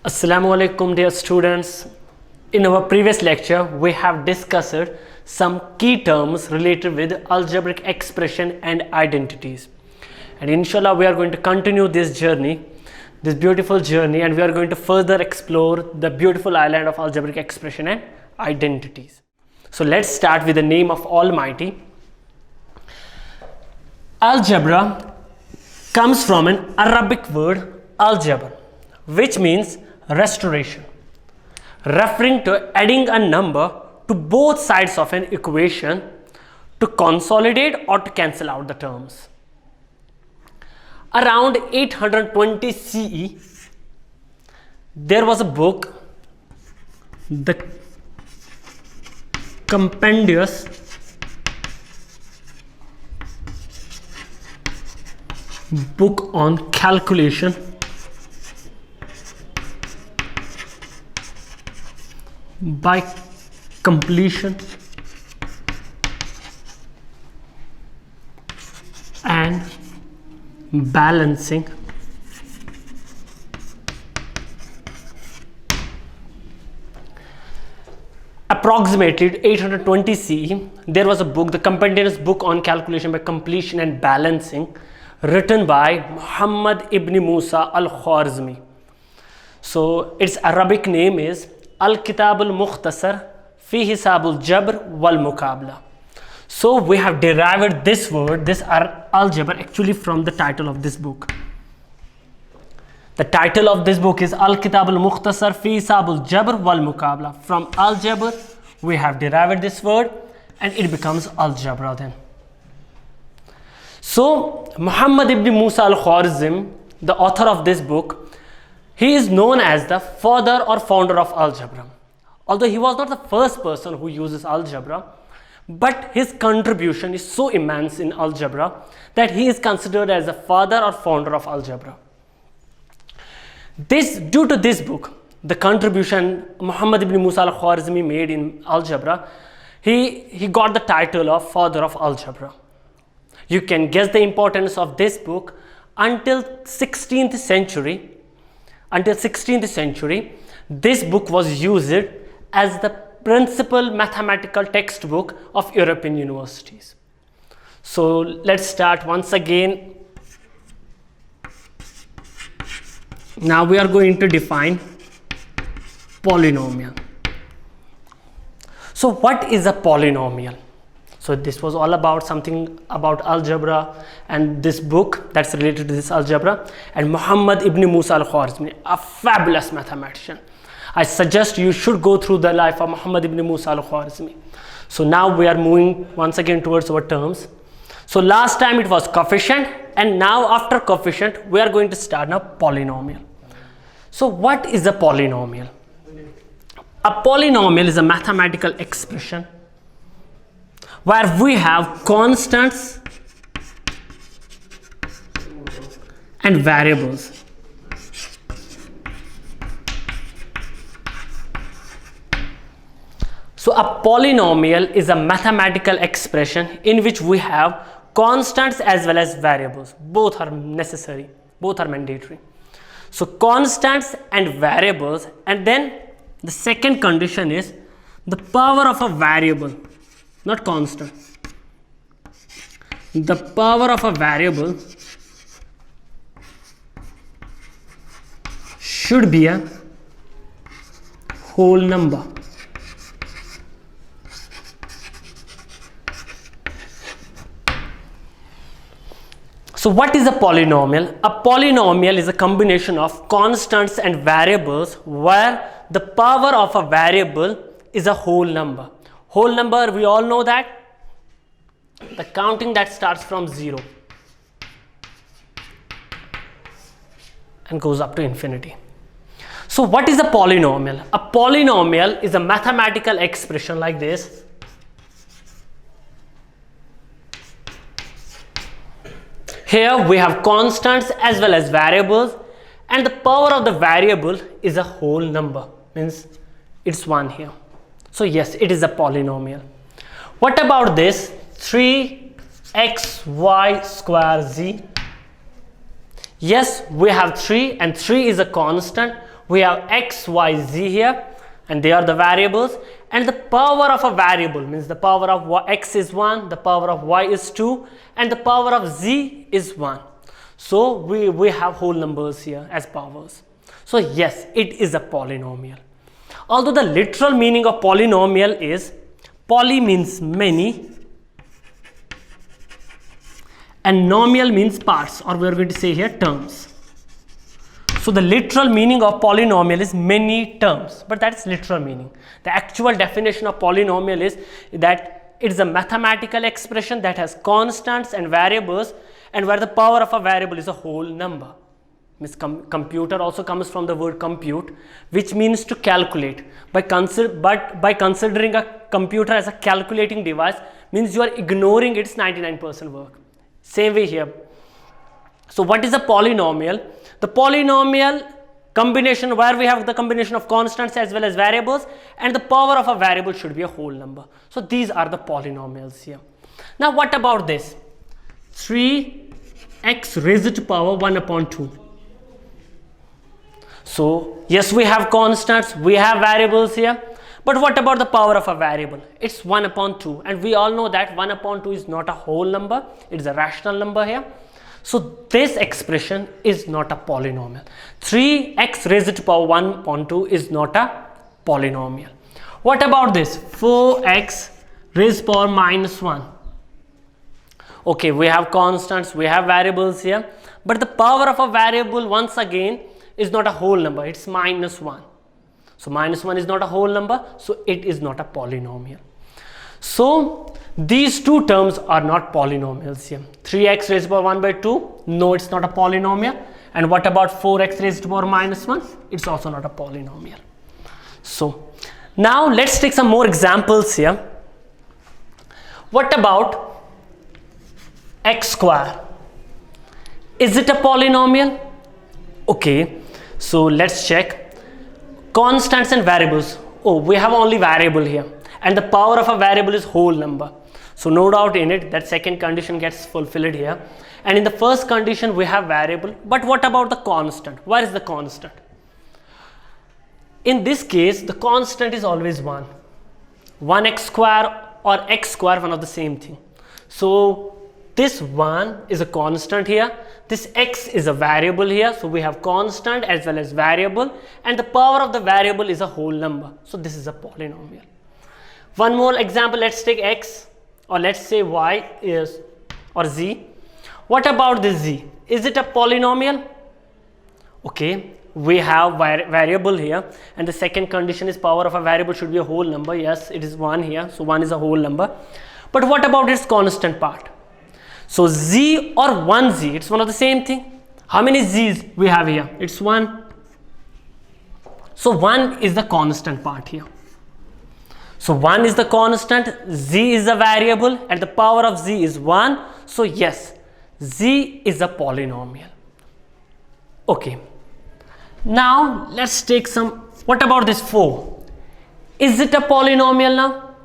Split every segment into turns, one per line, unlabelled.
Assalamu alaikum dear students. In our previous lecture we have discussed some key terms related with algebraic expression and identities, and inshallah we are going to continue this journey, this beautiful journey, and we are going to further explore the beautiful island of algebraic expression and identities. So let's start with the name of Almighty. Algebra comes from an Arabic word algebra, which means restoration, referring to adding a number to both sides of an equation to consolidate or to cancel out the terms. Around 820 CE, there was a book, the Compendious Book on Calculation by Completion and Balancing. Approximated 820 CE, there was a book, the Compendious Book on Calculation by Completion and Balancing, written by Muhammad ibn Musa al-Khwarizmi. So its Arabic name is Al-Kitab al-Mukhtasar fi Hisab al-Jabr wal-Muqabla. So we have derived this word, this algebra, actually from the title of this book. The title of this book is Al-Kitab al-Mukhtasar fi Hisab al-Jabr wal-Muqabla. From algebra we have derived this word and it becomes algebra then. So Muhammad ibn Musa al-Khwarizm, the author of this book, he is known as the father or founder of algebra. Although he was not the first person who uses algebra, but his contribution is so immense in algebra that he is considered as the father or founder of algebra. Due to this book, the contribution Muhammad ibn Musa al-Khwarizmi made in algebra, he got the title of father of algebra. You can guess the importance of this book. Until 16th century, this book was used as the principal mathematical textbook of European universities. So let's start once again. Now we are going to define polynomial. So what is a polynomial? So this was all about something about algebra and this book that's related to this algebra, and Muhammad ibn Musa al-Khwarizmi, a fabulous mathematician. I suggest you should go through the life of Muhammad ibn Musa al-Khwarizmi. So now we are moving once again towards our terms. So last time it was coefficient, and now after coefficient we are going to start now polynomial. So what is a polynomial? A polynomial is a mathematical expression where we have constants and variables. So a polynomial is a mathematical expression in which we have constants as well as variables. Both are necessary, both are mandatory. So constants and variables, and then the second condition is the power of a variable, not constant. The power of a variable should be a whole number. So what is a polynomial? A polynomial is a combination of constants and variables where the power of a variable is a whole number. Whole number, we all know that the counting that starts from 0 and goes up to infinity. So what is a polynomial? A polynomial is a mathematical expression like this. Here we have constants as well as variables, and the power of the variable is a whole number, means it's 1 here. So yes, it is a polynomial. What about this 3xy square z? Yes, we have 3 and 3 is a constant We have x, y, z here, and they are the variables. And the power of a variable means the power of x is 1, the power of y is 2, and the power of z is 1. So we have whole numbers here as powers. So yes, it is a polynomial. Although the literal meaning of polynomial is, poly means many and nomial means parts, or we are going to say here terms. So the literal meaning of polynomial is many terms, but that's literal meaning. The actual definition of polynomial is that it is a mathematical expression that has constants and variables, and where the power of a variable is a whole number. Means computer also comes from the word compute, which means to calculate. But by considering a computer as a calculating device means you are ignoring its 99% work. Same way here. So what is a polynomial? The polynomial combination where we have the combination of constants as well as variables, and the power of a variable should be a whole number. So these are the polynomials here. Now what about this? 3x raised to power 1 upon 2. So yes, we have constants, we have variables here, but what about the power of a variable? It's 1 upon 2, and we all know that 1 upon 2 is not a whole number, it is a rational number here. So this expression is not a polynomial. 3x raised to power 1 upon 2 is not a polynomial. What about this? 4x raised to power minus 1. Okay, we have constants, we have variables here, but the power of a variable once again is not a whole number, it's minus 1. So minus 1 is not a whole number, so it is not a polynomial. So these two terms are not polynomials here. 3x raised to power 1 by 2, no, it's not a polynomial. And what about 4x raised to power minus 1? It's also not a polynomial. So now let's take some more examples here. What about x square? Is it a polynomial? Okay, so let's check. Constants and variables. Oh, we have only variable here, and the power of a variable is whole number. So no doubt in it that second condition gets fulfilled here. And in the first condition we have variable, but what about the constant? Where is the constant? In this case the constant is always 1. 1x square or x square, one of the same thing. So this 1 is a constant here, this x is a variable here, so we have constant as well as variable, and the power of the variable is a whole number. So this is a polynomial. One more example, let's take x, or let's say y is, or z. What about this z? Is it a polynomial? Okay, we have variable here, and the second condition is power of a variable should be a whole number. Yes, it is 1 here, so 1 is a whole number. But what about its constant part? So z or 1z, it's one of the same thing. How many z's we have here? It's 1. So 1 is the constant part here. So 1 is the constant, z is a variable, and the power of z is 1. So yes, z is a polynomial. Okay. Now let's take some, what about this 4? Is it a polynomial now?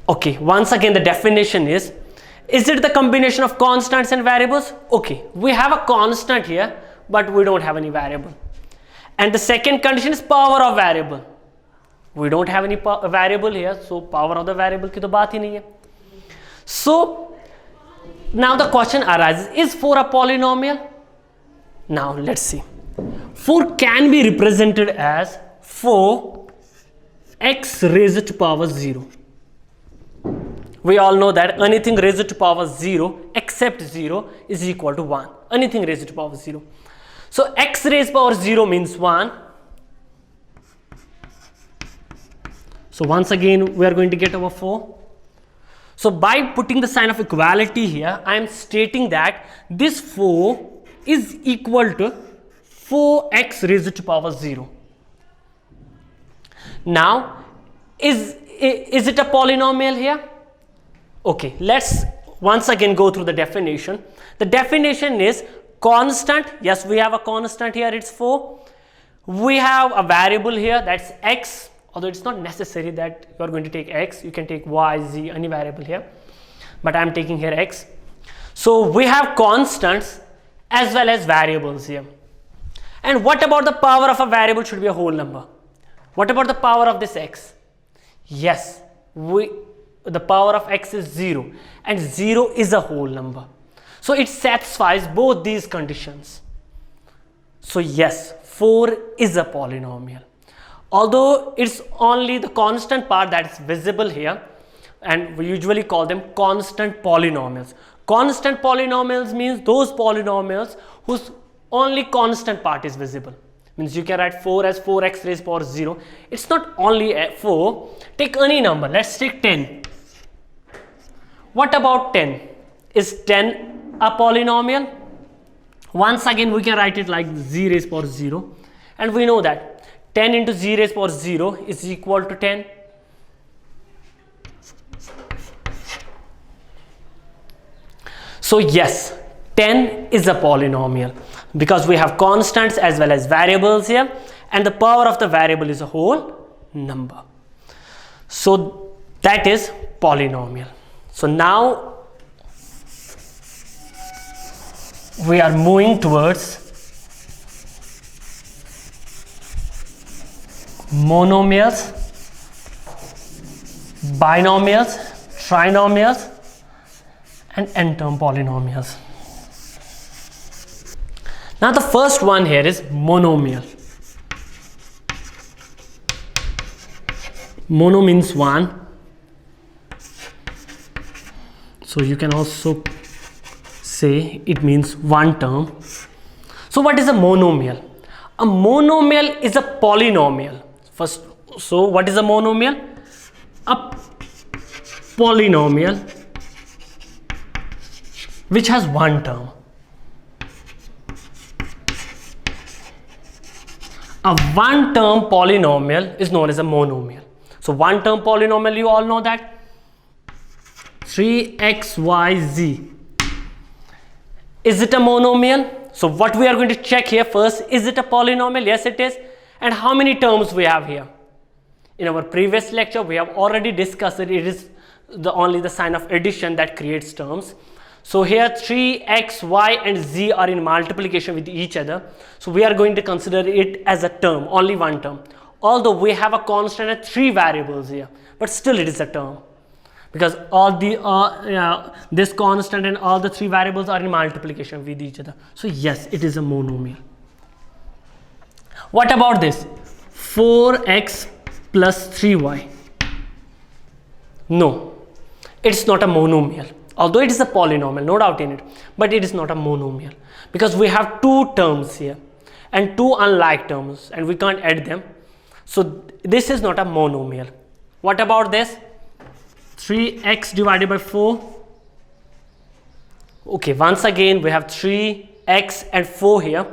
Okay, once again the definition is it the combination of constants and variables? Okay, we have a constant here, but we don't have any variable. And the second condition is power of variable. We don't have any variable here, so power of the variable ki to baat hi nahi hai. So now the question arises, is 4 a polynomial? Now let's see. 4 can be represented as 4x raised to power 0. We all know that anything raised to power 0 except 0 is equal to 1. Anything raised to power 0. So x raised to power 0 means 1. So once again we are going to get our 4. So by putting the sign of equality here, I am stating that this 4 is equal to 4x raised to power 0. Now is it a polynomial here? Okay, let's once again go through the definition. The definition is constant. Yes, we have a constant here, it's 4. We have a variable here, that's x, although it's not necessary that you are going to take x, you can take y, z, any variable here, but I am taking here x. So we have constants as well as variables here, And what about the power of a variable should be a whole number? What about the power of this x? Yes, the power of x is 0 and 0 is a whole number. So it satisfies both these conditions. So yes, 4 is a polynomial. Although it's only the constant part that is visible here, and we usually call them constant polynomials. Constant polynomials means those polynomials whose only constant part is visible. Means you can write 4 as 4x raised to power 0. It's not only 4. Take any number. Let's take 10. What about 10? Is 10 a polynomial? Once again, we can write it like z raised to power 0. And we know that 10 into z raised to power 0 is equal to 10. So yes, 10 is a polynomial because we have constants as well as variables here, and the power of the variable is a whole number. So that is polynomial. So now we are moving towards monomials, binomials, trinomials, and n-term polynomials. Now the first one here is monomial. Mono means one. So you can also say it means one term. So what is a monomial? A monomial is a polynomial. First, so what is a monomial? A polynomial which has one term. A one-term polynomial is known as a monomial. So one-term polynomial, you all know that 3xyz. Is it a monomial? So what we are going to check here first, is it a polynomial? Yes, it is. And how many terms we have here? In our previous lecture, we have already discussed that it is only the sign of addition that creates terms. So here 3, x, y and z are in multiplication with each other. So we are going to consider it as a term, only one term. Although we have a constant and 3 variables here, but still it is a term. Because all the this constant and all the 3 variables are in multiplication with each other. So yes, it is a monomial. What about this? 4x plus 3y. No, it's not a monomial. Although it is a polynomial, no doubt in it, but it is not a monomial because we have 2 terms here and 2 unlike terms and we can't add them. So this is not a monomial. What about this? 3x divided by 4. Okay, once again we have 3x and 4 here.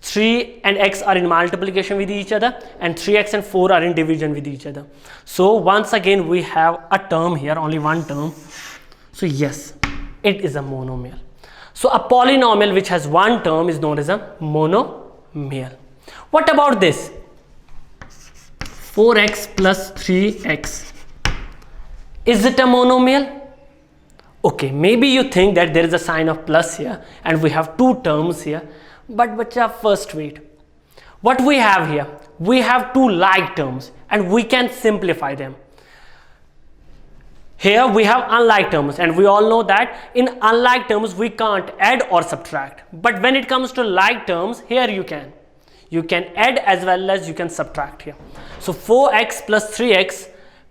3 and x are in multiplication with each other and 3x and 4 are in division with each other. So once again we have a term here, only one term. So yes, it is a monomial. So a polynomial which has one term is known as a monomial. What about this? 4x plus 3x. Is it a monomial? Okay, maybe you think that there is a sign of plus here and we have 2 terms here. But bacha, first wait. What we have here? We have 2 like terms and we can simplify them. Here we have unlike terms and we all know that in unlike terms we can't add or subtract. But when it comes to like terms, here you can. You can add as well as you can subtract here. So 4x plus 3x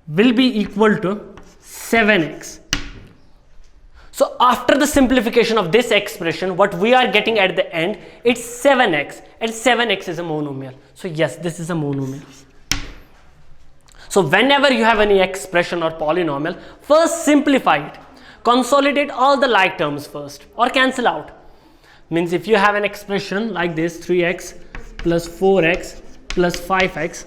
will be equal to 7x. So after the simplification of this expression, what we are getting at the end, it's 7x and 7x is a monomial. So yes, this is a monomial. So whenever you have any expression or polynomial, first simplify it. Consolidate all the like terms first or cancel out. Means if you have an expression like this 3x plus 4x plus 5x.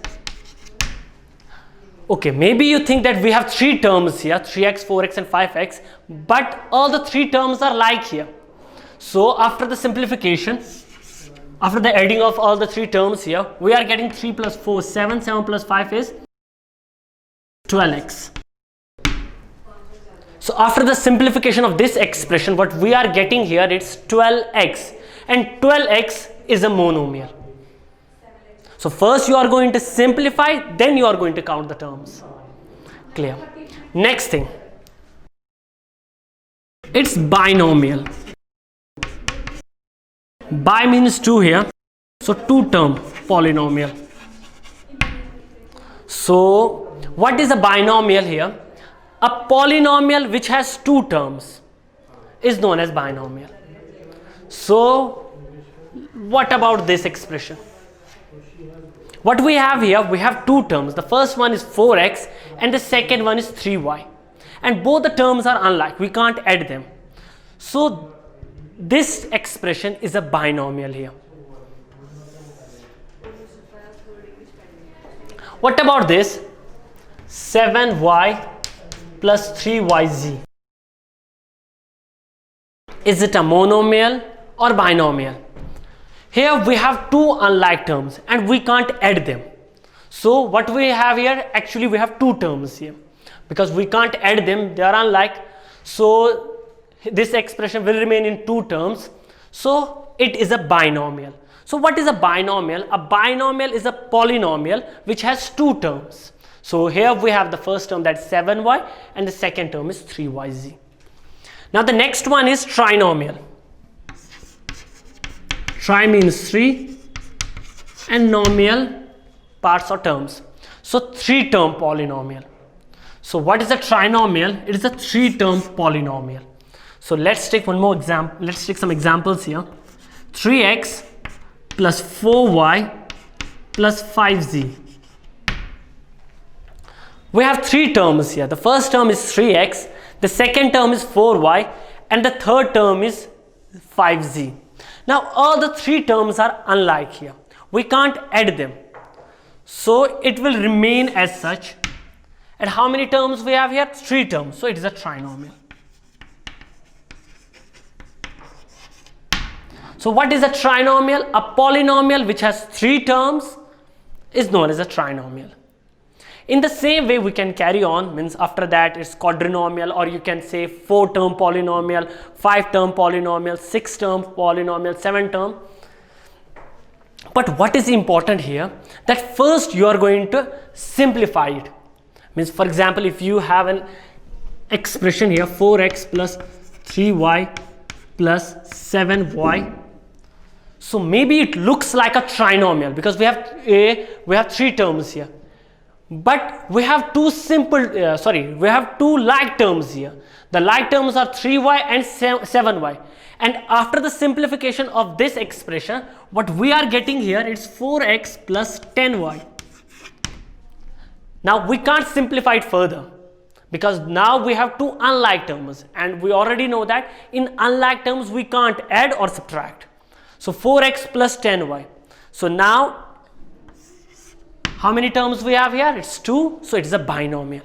Okay, maybe you think that we have 3 terms here, 3x, 4x and 5x, but all the 3 terms are like here. So after the simplification, after the adding of all the 3 terms here, we are getting 3 plus 4, 7, 7 plus 5 is 12x. So after the simplification of this expression, what we are getting here, it's 12x and 12x is a monomial. So first you are going to simplify, then you are going to count the terms. Clear? Next thing, it's binomial. Bi means 2 here, so 2 term polynomial. So what is a binomial here? A polynomial which has 2 terms is known as binomial. So what about this expression? What we have here, we have 2 terms. The first one is 4x and the second one is 3y. And both the terms are unlike, we can't add them. So this expression is a binomial here. What about this? 7y plus 3yz. Is it a monomial or binomial? Here we have 2 unlike terms and we can't add them. So what we have here, actually we have 2 terms here. Because we can't add them, they are unlike. So this expression will remain in 2 terms. So it is a binomial. So what is a binomial? A binomial is a polynomial which has 2 terms. So here we have the first term, that's 7y, and the second term is 3yz. Now the next one is trinomial. Tri means 3 and nomial parts or terms. So 3 term polynomial. So what is a trinomial? It is a 3 term polynomial. So let's take one more example. Let's take some examples here. 3x plus 4y plus 5z. We have 3 terms here. The first term is 3x, the second term is 4y, and the third term is 5z. Now all the 3 terms are unlike here. We can't add them. So it will remain as such. And how many terms we have here? 3 terms. So it is a trinomial. So what is a trinomial? A polynomial which has 3 terms is known as a trinomial. In the same way we can carry on, means after that it's quadrinomial, or you can say 4 term polynomial, 5 term polynomial, 6 term polynomial, 7 term. But what is important here, that first you are going to simplify it. Means for example, if you have an expression here, 4x plus 3y plus 7y. So maybe it looks like a trinomial because we have 3 terms here. But we have 2 we have 2 like terms here. The like terms are 3y and 7y. And after the simplification of this expression, what we are getting here is 4x plus 10y. Now we can't simplify it further because now we have 2 unlike terms, and we already know that in unlike terms we can't add or subtract. So 4x plus 10y. So now how many terms we have here? It's 2. So it is a binomial.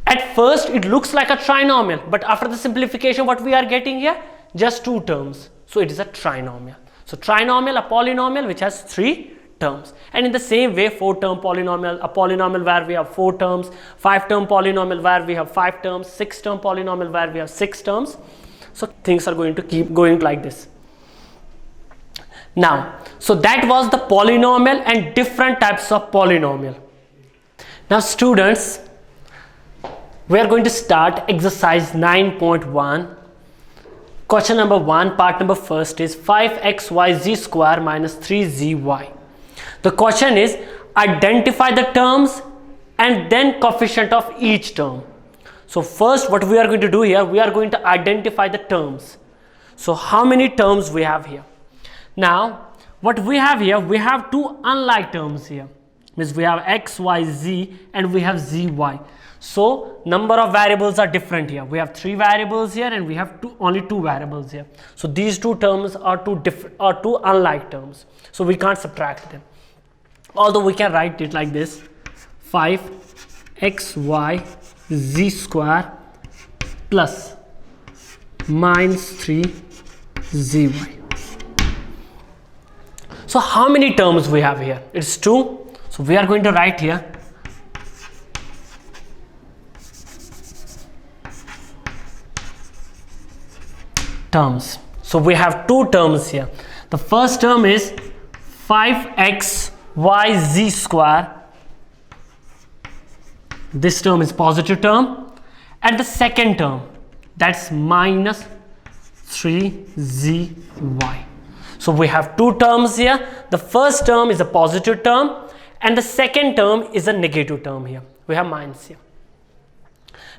At first it looks like a trinomial, but after the simplification what we are getting here? Just 2 terms. So it is a trinomial. So trinomial, a polynomial which has 3 terms. And in the same way, 4 term polynomial, a polynomial where we have 4 terms, 5 term polynomial where we have 5 terms, 6 term polynomial where we have 6 terms. So things are going to keep going like this. Now, so that was the polynomial and different types of polynomial. Now students, we are going to start exercise 9.1. Question number 1, part number first is 5xyz square minus 3zy. The question is identify the terms and then coefficient of each term. So first what we are going to do here, we are going to identify the terms. So how many terms we have here? Now what we have here, we have 2 unlike terms here. Means we have x, y, z and we have z, y. So number of variables are different here. We have 3 variables here and we have only 2 variables here. So these 2 terms are 2 unlike terms. So we can't subtract them. Although we can write it like this: 5xy z square plus minus 3zy. So how many terms we have here? It's 2. So we are going to write here terms. So we have 2 terms here. The first term is 5xyz square. This term is positive term, and the second term, that's minus 3zy. So we have two terms here. The first term is a positive term and the second term is a negative term here. We have minus here.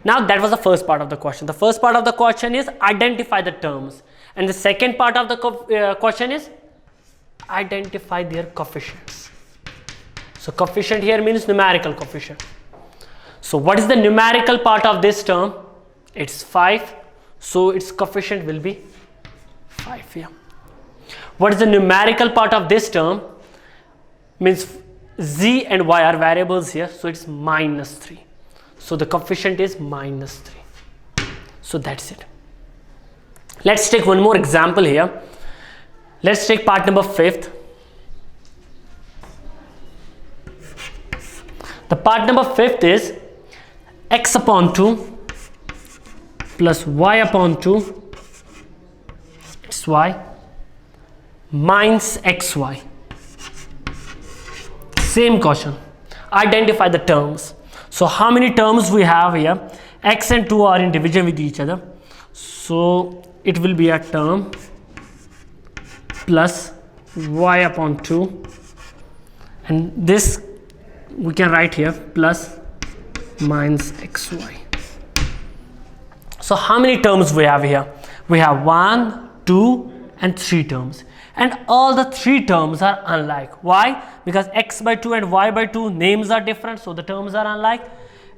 Now that was the first part of the question. The first part of the question is identify the terms, and the second part of the question is identify their coefficients. So coefficient here means numerical coefficient. So what is the numerical part of this term? It's 5. So its coefficient will be 5 here. What is the numerical part of this term? Means z and y are variables here. So it's minus 3. So the coefficient is minus 3. So that's it. Let's take one more example here. Let's take part number 5th. The part number 5th is x upon 2 plus y upon 2 it's y minus xy. Same question. Identify the terms. So how many terms we have here? X and 2 are in division with each other. So it will be a term plus y upon 2, and this we can write here plus minus xy. So how many terms we have here? We have 1, 2 and 3 terms, and all the 3 terms are unlike. Why? Because x by 2 and y by 2 names are different, so the terms are unlike.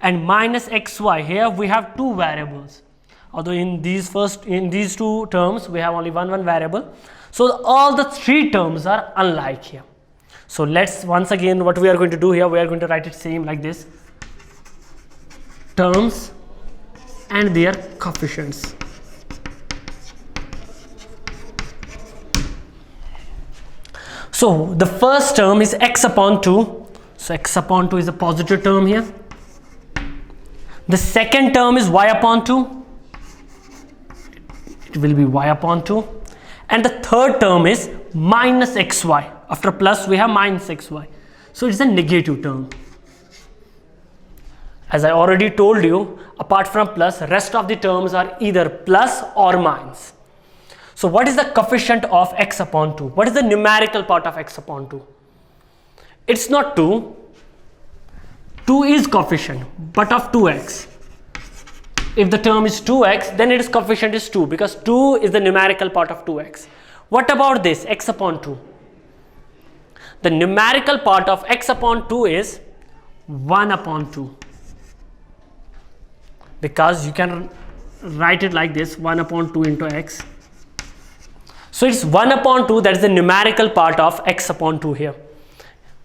And minus xy, here we have 2 variables, although in these two terms we have only one variable. So all the 3 terms are unlike here. So let's once again, what we are going to do here, we are going to write it same like this: terms and their coefficients. So the first term is x upon 2. So x upon 2 is a positive term here. The second term is y upon 2. It will be y upon 2. And the third term is minus xy. After plus we have minus xy. So it's a negative term. As I already told you, apart from plus, rest of the terms are either plus or minus. So what is the coefficient of x upon 2? What is the numerical part of x upon 2? It's not 2. 2 is coefficient, but of 2x. If the term is 2x, then its coefficient is 2, because 2 is the numerical part of 2x. What about this, x upon 2? The numerical part of x upon 2 is 1 upon 2. Because you can write it like this, 1 upon 2 into x. So it's 1 upon 2, that is the numerical part of x upon 2 here,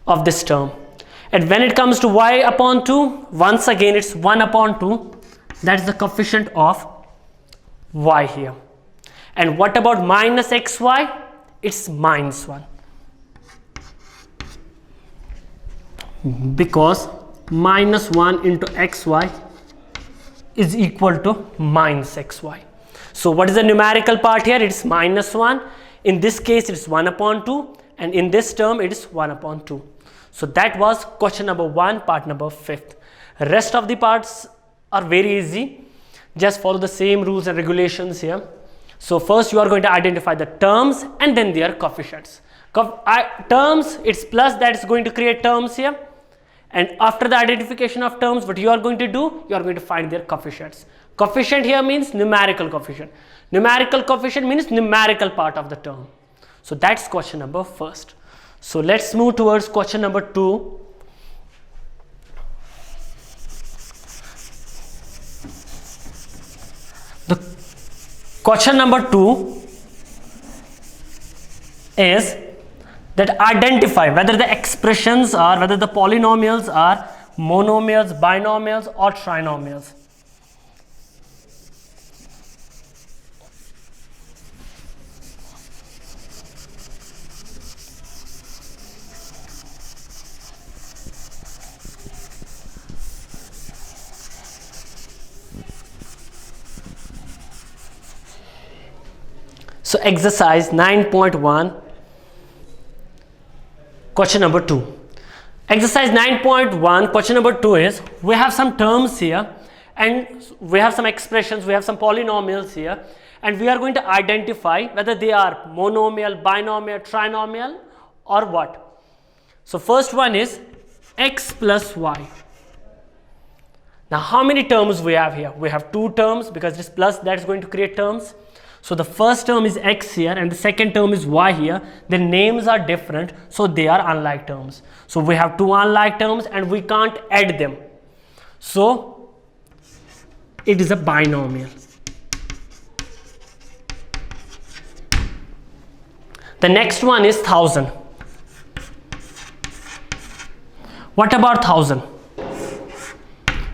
of this term. And when it comes to y upon 2, once again it's 1 upon 2, that is the coefficient of y here. And what about minus xy? It's minus 1. Because minus 1 into xy is equal to minus xy. So what is the numerical part here? It's minus 1. In this case it's 1 upon 2, and in this term it is 1 upon 2. So that was question number 1, part number 5th. Rest of the parts are very easy. Just follow the same rules and regulations here. So first you are going to identify the terms and then their coefficients. Terms, it's plus, that is going to create terms here. And after the identification of terms, what you are going to do? You are going to find their coefficients. Coefficient here means numerical coefficient. Numerical coefficient means numerical part of the term. So that's question number 1. So let's move towards question number 2. The question number 2 is that identify whether the expressions are, whether the polynomials are monomials, binomials or trinomials. So exercise 9.1, Question number 2. Exercise 9.1, question number 2 is, we have some terms here and we have some expressions, we have some polynomials here, and we are going to identify whether they are monomial, binomial, trinomial or what. So first one is x plus y. Now how many terms we have here? We have 2 terms because this plus that is going to create terms. So the first term is x here and the second term is y here. The names are different, so they are unlike terms. So we have 2 unlike terms and we can't add them. So it is a binomial. The next one is 1000. What about 1000?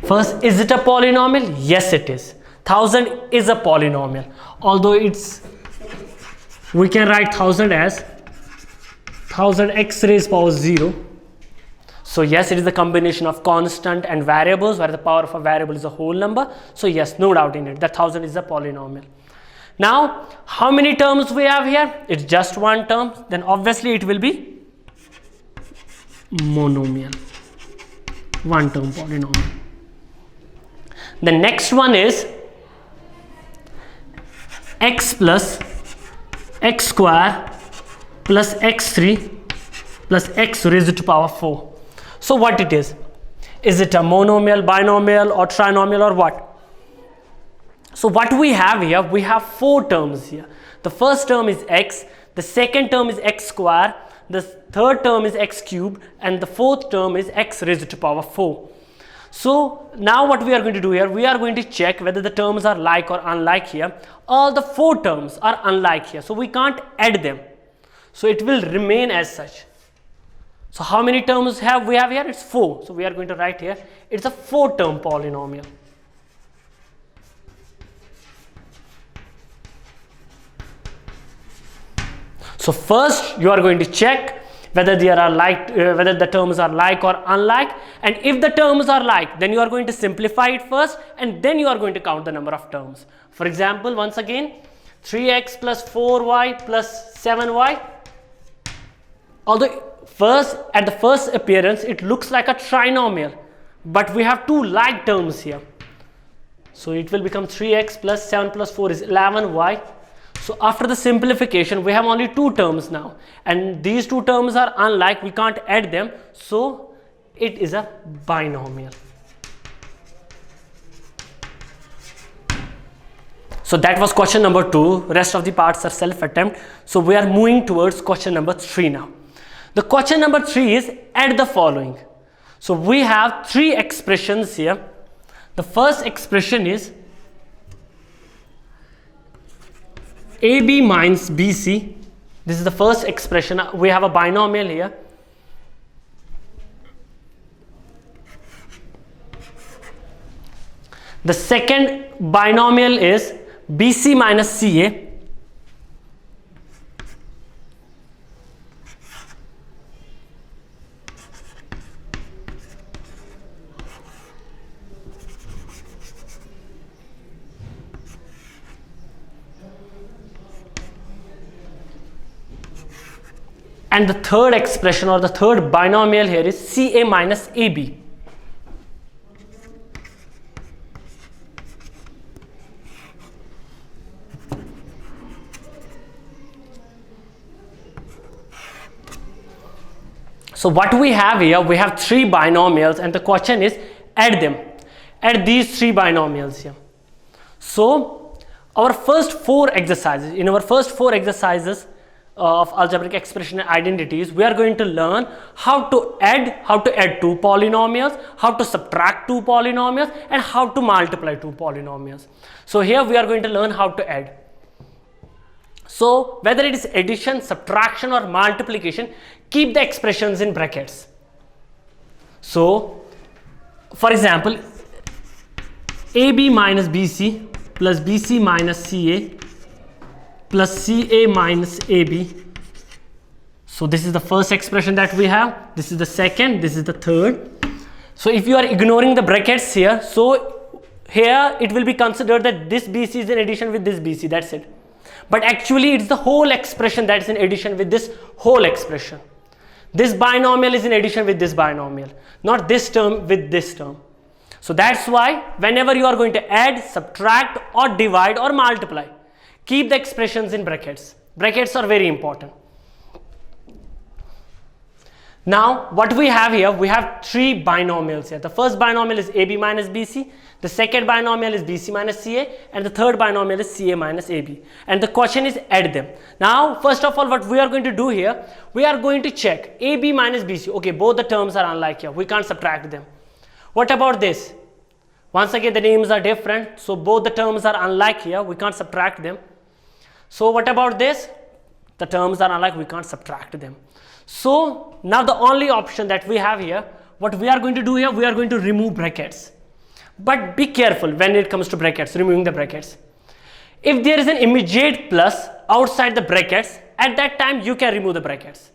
First, is it a polynomial? Yes, it is. 1000 is a polynomial. Although we can write 1000 as 1000 x raised power 0. So yes, it is a combination of constant and variables where the power of a variable is a whole number. So yes, no doubt in it that 1000 is a polynomial. Now, how many terms we have here? It's just one term. Then obviously it will be monomial. One term polynomial. The next one is x plus x square plus x3 plus x raised to power 4. So what it is? Is it a monomial, binomial or trinomial or what? So what we have here, we have 4 terms here. The first term is x, the second term is x square, the third term is x cubed and the fourth term is x raised to power 4. So now what we are going to do here, we are going to check whether the terms are like or unlike here. All the 4 terms are unlike here, so we can't add them. So it will remain as such. So how many terms we have here? It's 4. So we are going to write here, it's a 4-term polynomial. So first you are going to check whether they are like, whether the terms are like or unlike, and if the terms are like, then you are going to simplify it first and then you are going to count the number of terms. For example, once again, 3x plus 4y plus 7y. Although at the first appearance it looks like a trinomial, but we have 2 like terms here. So it will become 3x plus 7 plus 4 is 11y. So after the simplification, we have only 2 terms now, and these 2 terms are unlike, we can't add them, so it is a binomial. So that was question number 2. Rest of the parts are self-attempt. So we are moving towards question number 3 now. The question number 3 is add the following. So we have 3 expressions here. The first expression is AB minus BC. This is the first expression. We have a binomial here. The second binomial is BC minus CA. And the third expression or the third binomial here is CA minus AB. So what we have here, we have 3 binomials and the question is add them. Add these 3 binomials here. So our first 4 exercises, in our first 4 exercises of algebraic expression and identities, we are going to learn how to add 2 polynomials, how to subtract 2 polynomials and how to multiply 2 polynomials. So here we are going to learn how to add. So whether it is addition, subtraction or multiplication, keep the expressions in brackets. So for example, AB minus BC plus BC minus CA plus CA minus AB. So this is the first expression that we have. This is the second, this is the third. So if you are ignoring the brackets here, so here it will be considered that this BC is in addition with this BC, that's it. But actually it's the whole expression that is in addition with this whole expression. This binomial is in addition with this binomial, not this term with this term. So that's why whenever you are going to add, subtract or divide or multiply, keep the expressions in brackets. Brackets are very important. Now what we have here, we have three binomials here. The first binomial is AB minus BC, the second binomial is BC minus CA, and the third binomial is CA minus AB. And the question is add them. Now first of all, what we are going to do here, we are going to check AB minus BC. Okay, both the terms are unlike here, we can't subtract them. What about this? Once again the names are different, so both the terms are unlike here, we can't subtract them. So what about this? The terms are unlike, we can't subtract them. So now the only option that we have here, what we are going to do here, we are going to remove brackets. But be careful when it comes to brackets, removing the brackets. If there is an immediate plus outside the brackets, at that time you can remove the brackets.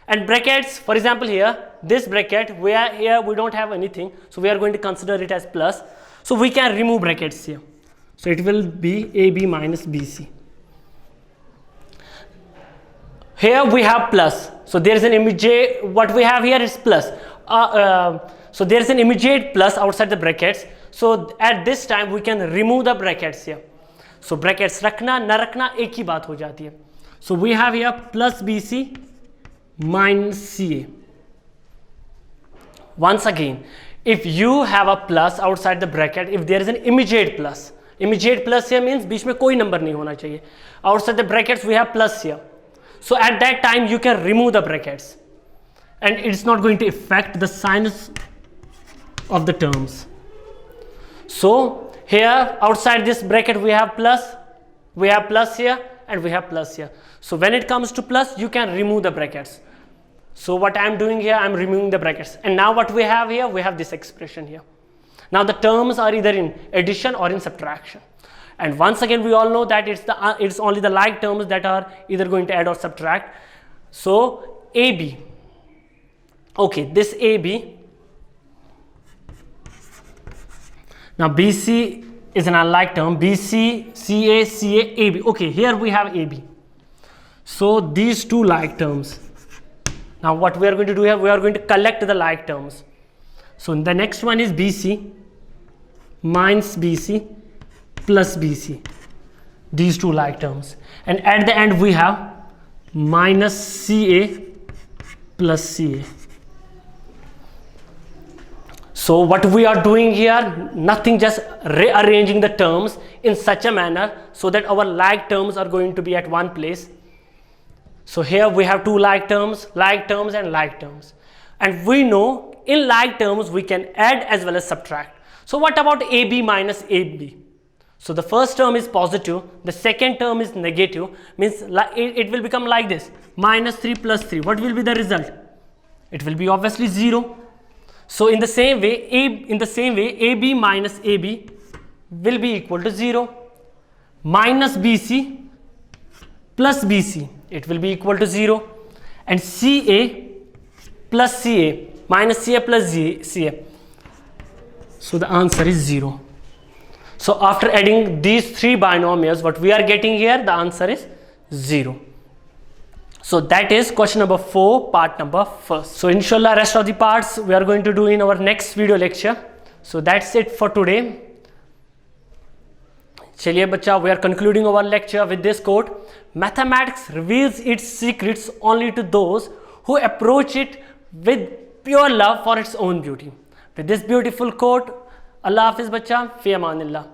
And brackets, for example here, this bracket, here we don't have anything, so we are going to consider it as plus. So we can remove brackets here. So it will be AB minus BC. Here we have plus, so there is an immediate, what we have here is plus. So there is an immediate plus outside the brackets. So at this time we can remove the brackets here. So brackets रखना न रखना एक ही बात हो जाती है. So we have here plus BC minus CA. Once again, if you have a plus outside the bracket, if there is an immediate plus here means बीच में कोई number नहीं होना चाहिए. Outside the brackets we have plus here. So at that time you can remove the brackets and it's not going to affect the signs of the terms. So here outside this bracket we have plus here and we have plus here. So when it comes to plus, you can remove the brackets. So what I am doing here, I am removing the brackets. And now what we have here, we have this expression here. Now the terms are either in addition or in subtraction. And once again we all know that it's only the like terms that are either going to add or subtract. So AB, okay, this AB, now BC is an unlike term, BC, CA, CA, AB. Okay, here we have AB. So these two like terms. Now what we are going to do here, we are going to collect the like terms. So the next one is BC minus BC plus BC, these two like terms, and at the end we have minus CA plus CA. So what we are doing here, nothing, just rearranging the terms in such a manner so that our like terms are going to be at one place. So here we have two like terms and like terms, and we know in like terms we can add as well as subtract. So what about AB minus AB? So the first term is positive, the second term is negative, means it will become like this, minus 3 plus 3. What will be the result? It will be obviously 0. So in the same way, AB minus AB will be equal to 0. Minus BC plus BC, it will be equal to 0. And CA plus CA, minus CA plus CA. So the answer is 0. So after adding these three binomials, what we are getting here, the answer is 0. So that is question number 4, part number 1. So inshallah rest of the parts we are going to do in our next video lecture. So that's it for today. चलिए बच्चा, we are concluding our lecture with this quote: mathematics reveals its secrets only to those who approach it with pure love for its own beauty. With this beautiful quote, Allah Hafiz बच्चा, fi amanillah.